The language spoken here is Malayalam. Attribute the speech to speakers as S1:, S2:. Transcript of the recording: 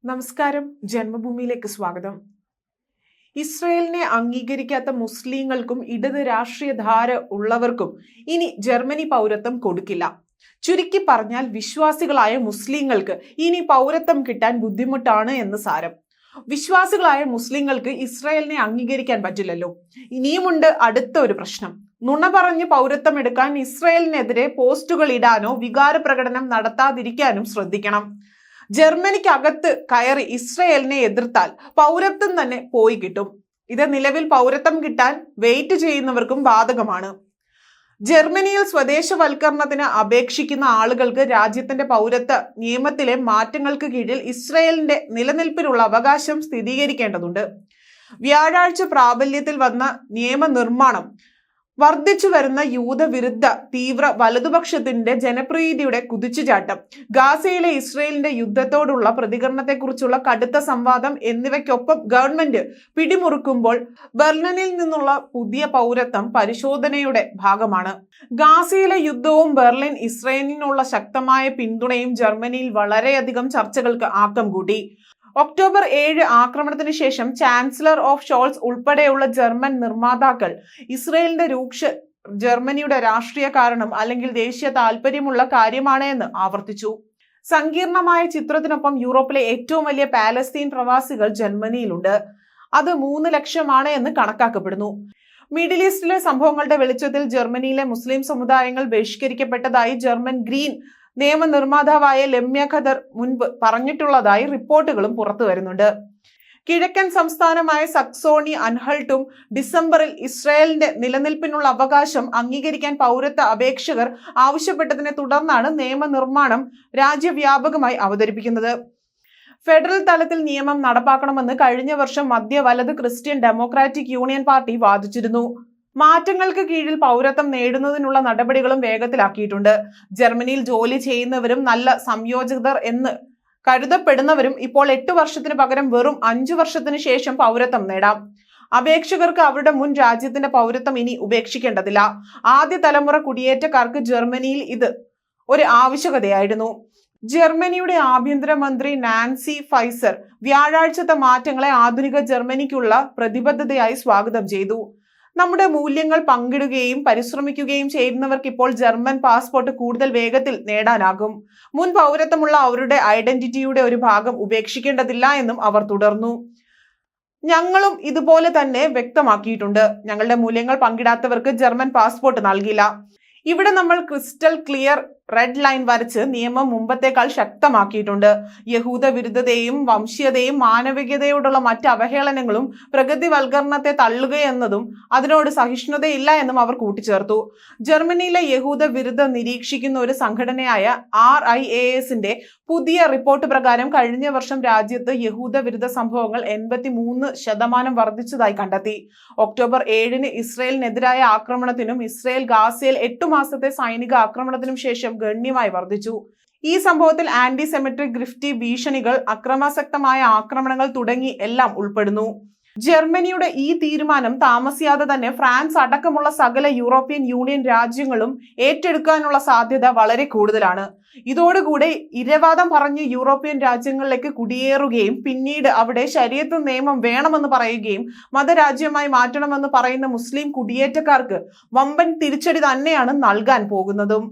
S1: നമസ്കാരം, ജന്മഭൂമിയിലേക്ക് സ്വാഗതം. ഇസ്രയേലിനെ അംഗീകരിക്കാത്ത മുസ്ലിങ്ങൾക്കും ഇടത് രാഷ്ട്രീയ ധാര ഉള്ളവർക്കും ഇനി ജർമ്മനി പൗരത്വം കൊടുക്കില്ല. ചുരുക്കി പറഞ്ഞാൽ വിശ്വാസികളായ മുസ്ലിങ്ങൾക്ക് ഇനി പൗരത്വം കിട്ടാൻ ബുദ്ധിമുട്ടാണ് എന്ന് സാരം. വിശ്വാസികളായ മുസ്ലിങ്ങൾക്ക് ഇസ്രയേലിനെ അംഗീകരിക്കാൻ പറ്റില്ലല്ലോ. ഇനിയുമുണ്ട് അടുത്ത ഒരു പ്രശ്നം. നുണ പറഞ്ഞ് പൗരത്വം എടുക്കാൻ ഇസ്രയേലിനെതിരെ പോസ്റ്റുകൾ ഇടാനോ വികാര പ്രകടനം നടത്താതിരിക്കാനും ശ്രദ്ധിക്കണം. ജർമ്മനിക്കകത്ത് കയറി ഇസ്രയേലിനെ എതിർത്താൽ പൗരത്വം തന്നെ പോയി കിട്ടും. ഇത് നിലവിൽ പൗരത്വം കിട്ടാൻ വെയിറ്റ് ചെയ്യുന്നവർക്കും ബാധകമാണ്. ജർമ്മനിയിൽ സ്വദേശവൽക്കരണത്തിന് അപേക്ഷിക്കുന്ന ആളുകൾക്ക് രാജ്യത്തിന്റെ പൗരത്വ നിയമത്തിലെ മാറ്റങ്ങൾക്ക് കീഴിൽ ഇസ്രയേലിന്റെ നിലനിൽപ്പിനുള്ള അവകാശം സ്ഥിരീകരിക്കേണ്ടതുണ്ട്. വ്യാഴാഴ്ച പ്രാബല്യത്തിൽ വന്ന നിയമനിർമ്മാണം വർദ്ധിച്ചു വരുന്ന യൂതവിരുദ്ധ തീവ്ര വലതുപക്ഷത്തിന്റെ ജനപ്രീതിയുടെ കുതിച്ചുചാട്ടം, ഗാസയിലെ ഇസ്രയേലിന്റെ യുദ്ധത്തോടുള്ള പ്രതികരണത്തെക്കുറിച്ചുള്ള കടുത്ത സംവാദം എന്നിവയ്ക്കൊപ്പം ഗവൺമെന്റ് പിടിമുറുക്കുമ്പോൾ ബെർലിനിൽ നിന്നുള്ള പുതിയ പൗരത്വം പരിശോധനയുടെ ഭാഗമാണ്. ഗാസയിലെ യുദ്ധവും ബെർലിൻ ഇസ്രയേലിനുള്ള ശക്തമായ പിന്തുണയും ജർമ്മനിയിൽ വളരെയധികം ചർച്ചകൾക്ക് ആക്കം കൂട്ടി. ഒക്ടോബർ 7 ആക്രമണത്തിന് ശേഷം ചാൻസലർ ഓഫ് ഷോൾസ് ഉൾപ്പെടെയുള്ള ജർമ്മൻ നിർമ്മാതാക്കൾ ഇസ്രയേലിന്റെ ജർമ്മനിയുടെ രാഷ്ട്രീയ കാരണം അല്ലെങ്കിൽ ദേശീയ താല്പര്യമുള്ള കാര്യമാണ് എന്ന് ആവർത്തിച്ചു. സങ്കീർണമായ ചിത്രത്തിനൊപ്പം യൂറോപ്പിലെ ഏറ്റവും വലിയ പാലസ്തീൻ പ്രവാസികൾ ജർമ്മനിയിലുണ്ട്. അത് 3 ലക്ഷമാണ് എന്ന് കണക്കാക്കപ്പെടുന്നു. മിഡിൽ ഈസ്റ്റിലെ സംഭവങ്ങളുടെ വെളിച്ചത്തിൽ ജർമ്മനിയിലെ മുസ്ലിം സമുദായങ്ങൾ ബഹിഷ്കരിക്കപ്പെട്ടതായി ജർമ്മൻ ഗ്രീൻ നിയമനിർമ്മാതാവായ ലമ്യ ഖദർ മുൻപ് പറഞ്ഞിട്ടുള്ളതായി റിപ്പോർട്ടുകളും പുറത്തു വരുന്നുണ്ട്. കിഴക്കൻ സംസ്ഥാനമായ സക്സോണി അൻഹൾട്ടും ഡിസംബറിൽ ഇസ്രയേലിന്റെ നിലനിൽപ്പിനുള്ള അവകാശം അംഗീകരിക്കാൻ പൗരത്വ അപേക്ഷകർ ആവശ്യപ്പെട്ടതിനെ തുടർന്നാണ് നിയമനിർമ്മാണം രാജ്യവ്യാപകമായി അവതരിപ്പിക്കുന്നത്. ഫെഡറൽ തലത്തിൽ നിയമം നടപ്പാക്കണമെന്ന് കഴിഞ്ഞ വർഷം മധ്യ വലത് ക്രിസ്ത്യൻ ഡെമോക്രാറ്റിക് യൂണിയൻ പാർട്ടി വാദിച്ചിരുന്നു. മാറ്റങ്ങൾക്ക് കീഴിൽ പൗരത്വം നേടുന്നതിനുള്ള നടപടികളും വേഗത്തിലാക്കിയിട്ടുണ്ട്. ജർമ്മനിയിൽ ജോലി ചെയ്യുന്നവരും നല്ല സംയോജകർ എന്ന് കരുതപ്പെടുന്നവരും ഇപ്പോൾ 8 വർഷത്തിന് പകരം വെറും 5 വർഷത്തിന് ശേഷം പൗരത്വം നേടാം. അപേക്ഷകർക്ക് അവരുടെ മുൻ രാജ്യത്തിന്റെ പൗരത്വം ഇനി ഉപേക്ഷിക്കേണ്ടതില്ല. ആദ്യ തലമുറ കുടിയേറ്റക്കാർക്ക് ജർമ്മനിയിൽ ഇത് ഒരു ആവശ്യകതയായിരുന്നു. ജർമ്മനിയുടെ ആഭ്യന്തരമന്ത്രി നാൻസി ഫൈസർ വ്യാഴാഴ്ചത്തെ മാറ്റങ്ങളെ ആധുനിക ജർമ്മനിക്കുള്ള പ്രതിബദ്ധതയായി സ്വാഗതം ചെയ്തു. നമ്മുടെ മൂല്യങ്ങൾ പങ്കിടുകയും പരിശ്രമിക്കുകയും ചെയ്യുന്നവർക്ക് ഇപ്പോൾ ജർമ്മൻ പാസ്പോർട്ട് കൂടുതൽ വേഗത്തിൽ നേടാനാകും. മുൻ പൗരത്വമുള്ള അവരുടെ ഐഡന്റിറ്റിയുടെ ഒരു ഭാഗം ഉപേക്ഷിക്കേണ്ടതില്ല എന്നും അവർ തുടർന്നു. ഞങ്ങളും ഇതുപോലെ തന്നെ വ്യക്തമാക്കിയിട്ടുണ്ട്. ഞങ്ങളുടെ മൂല്യങ്ങൾ പങ്കിടാത്തവർക്ക് ജർമ്മൻ പാസ്പോർട്ട് നൽകില്ല. ഇവിടെ നമ്മൾ ക്രിസ്റ്റൽ ക്ലിയർ റെഡ് ലൈൻ വരച്ച് നിയമം മുമ്പത്തേക്കാൾ ശക്തമാക്കിയിട്ടുണ്ട്. യഹൂദ വിരുദ്ധതയും വംശീയതയും മാനവികതയോടുള്ള മറ്റ് അവഹേളനങ്ങളും പ്രകൃതിവൽക്കരണത്തെ തള്ളുകയെന്നതും അതിനോട് സഹിഷ്ണുതയില്ല എന്നും അവർ കൂട്ടിച്ചേർത്തു. ജർമ്മനിയിലെ യഹൂദ വിരുദ്ധ നിരീക്ഷിക്കുന്ന ഒരു സംഘടനയായ RIASന്റെ പുതിയ റിപ്പോർട്ട് പ്രകാരം കഴിഞ്ഞ വർഷം രാജ്യത്ത് യഹൂദ വിരുദ്ധ സംഭവങ്ങൾ 83% വർദ്ധിച്ചതായി കണ്ടെത്തി. ഒക്ടോബർ 7 ഇസ്രയേലിനെതിരായ ആക്രമണത്തിനും ഇസ്രയേൽ ഗാസയിൽ 8 മാസത്തെ സൈനിക ആക്രമണത്തിനും ശേഷം ഗണ്യമായി വർദ്ധിച്ചു. ഈ സംഭവത്തിൽ ആന്റിസെമിറ്റിക് ഗ്രിഫ്റ്റി ഭീഷണികൾ, അക്രമാസക്തമായ ആക്രമണങ്ങൾ തുടങ്ങി എല്ലാം ഉൾപ്പെടുന്നു. ജർമ്മനിയുടെ ഈ തീരുമാനം താമസിയാതെ തന്നെ ഫ്രാൻസ് അടക്കമുള്ള സകല യൂറോപ്യൻ യൂണിയൻ രാജ്യങ്ങളും ഏറ്റെടുക്കാനുള്ള സാധ്യത വളരെ കൂടുതലാണ്. ഇതോടുകൂടെ ഇരവാദം പറഞ്ഞ് യൂറോപ്യൻ രാജ്യങ്ങളിലേക്ക് കുടിയേറുകയും പിന്നീട് അവിടെ ശരീഅത്ത് നിയമം വേണമെന്ന് പറയുകയും മതരാജ്യമായി മാറ്റണമെന്ന് പറയുന്ന മുസ്ലിം കുടിയേറ്റക്കാർക്ക് വമ്പൻ തിരിച്ചടി തന്നെയാണ് നൽകാൻ പോകുന്നതും.